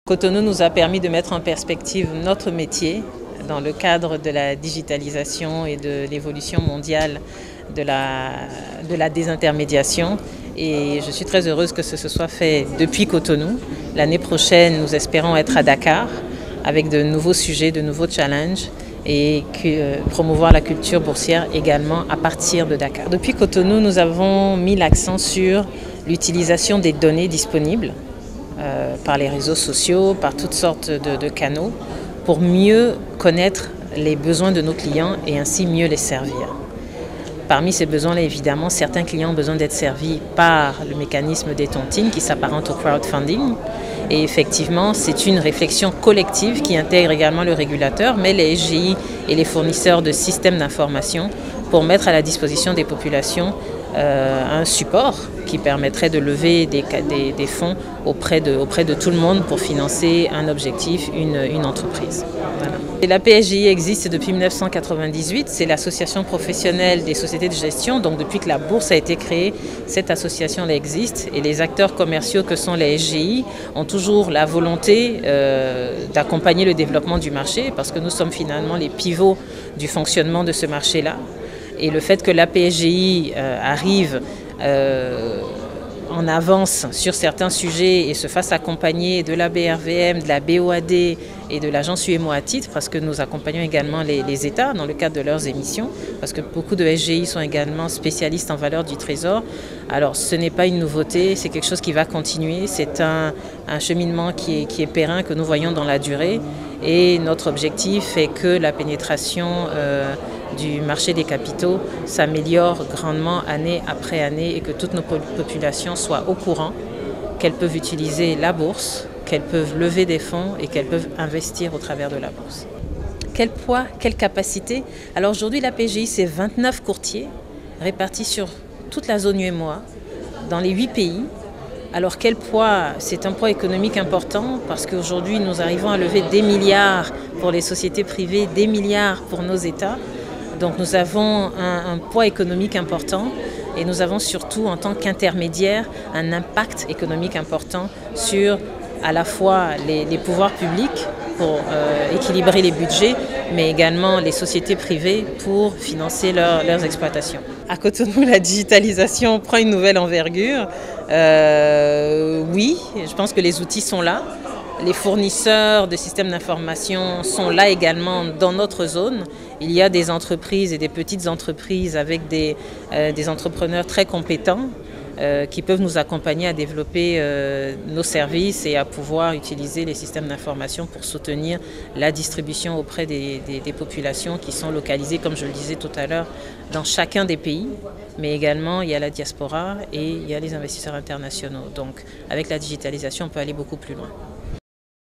Cotonou nous a permis de mettre en perspective notre métier dans le cadre de la digitalisation et de l'évolution mondiale de la désintermédiation. Et je suis très heureuse que ce soit fait depuis Cotonou. L'année prochaine, nous espérons être à Dakar avec de nouveaux sujets, de nouveaux challenges et promouvoir la culture boursière également à partir de Dakar. Depuis Cotonou, nous avons mis l'accent sur l'utilisation des données disponibles par les réseaux sociaux, par toutes sortes de canaux, pour mieux connaître les besoins de nos clients et ainsi mieux les servir. Parmi ces besoins-là, évidemment, certains clients ont besoin d'être servis par le mécanisme des tontines qui s'apparente au crowdfunding. Et effectivement, c'est une réflexion collective qui intègre également le régulateur, mais les SGI et les fournisseurs de systèmes d'information pour mettre à la disposition des populations un support qui permettrait de lever des fonds auprès de tout le monde pour financer un objectif, une entreprise. Voilà. Et la PSGI existe depuis 1998, c'est l'association professionnelle des sociétés de gestion, donc depuis que la bourse a été créée, cette association existe et les acteurs commerciaux que sont les SGI ont toujours la volonté d'accompagner le développement du marché parce que nous sommes finalement les pivots du fonctionnement de ce marché-là. Et le fait que la PSGI arrive en avance sur certains sujets et se fasse accompagner de la BRVM, de la BOAD et de l'agence UMO à titre, parce que nous accompagnons également les États dans le cadre de leurs émissions, parce que beaucoup de SGI sont également spécialistes en valeur du trésor. Alors ce n'est pas une nouveauté, c'est quelque chose qui va continuer, c'est un cheminement qui est périn, que nous voyons dans la durée. Et notre objectif est que la pénétration du marché des capitaux s'améliore grandement année après année et que toutes nos populations soient au courant qu'elles peuvent utiliser la bourse, qu'elles peuvent lever des fonds et qu'elles peuvent investir au travers de la bourse. Quel poids, quelle capacité? Alors aujourd'hui, la PGI, c'est 29 courtiers répartis sur toute la zone UMOA, dans les 8 pays. Alors quel poids? C'est un poids économique important parce qu'aujourd'hui, nous arrivons à lever des milliards pour les sociétés privées, des milliards pour nos États. Donc nous avons un poids économique important et nous avons surtout en tant qu'intermédiaire un impact économique important sur à la fois les pouvoirs publics pour équilibrer les budgets, mais également les sociétés privées pour financer leurs exploitations. À Cotonou, la digitalisation prend une nouvelle envergure. Oui, je pense que les outils sont là. Les fournisseurs de systèmes d'information sont là également dans notre zone. Il y a des entreprises et des petites entreprises avec des entrepreneurs très compétents qui peuvent nous accompagner à développer nos services et à pouvoir utiliser les systèmes d'information pour soutenir la distribution auprès des populations qui sont localisées, comme je le disais tout à l'heure, dans chacun des pays. Mais également, il y a la diaspora et il y a les investisseurs internationaux. Donc, avec la digitalisation, on peut aller beaucoup plus loin.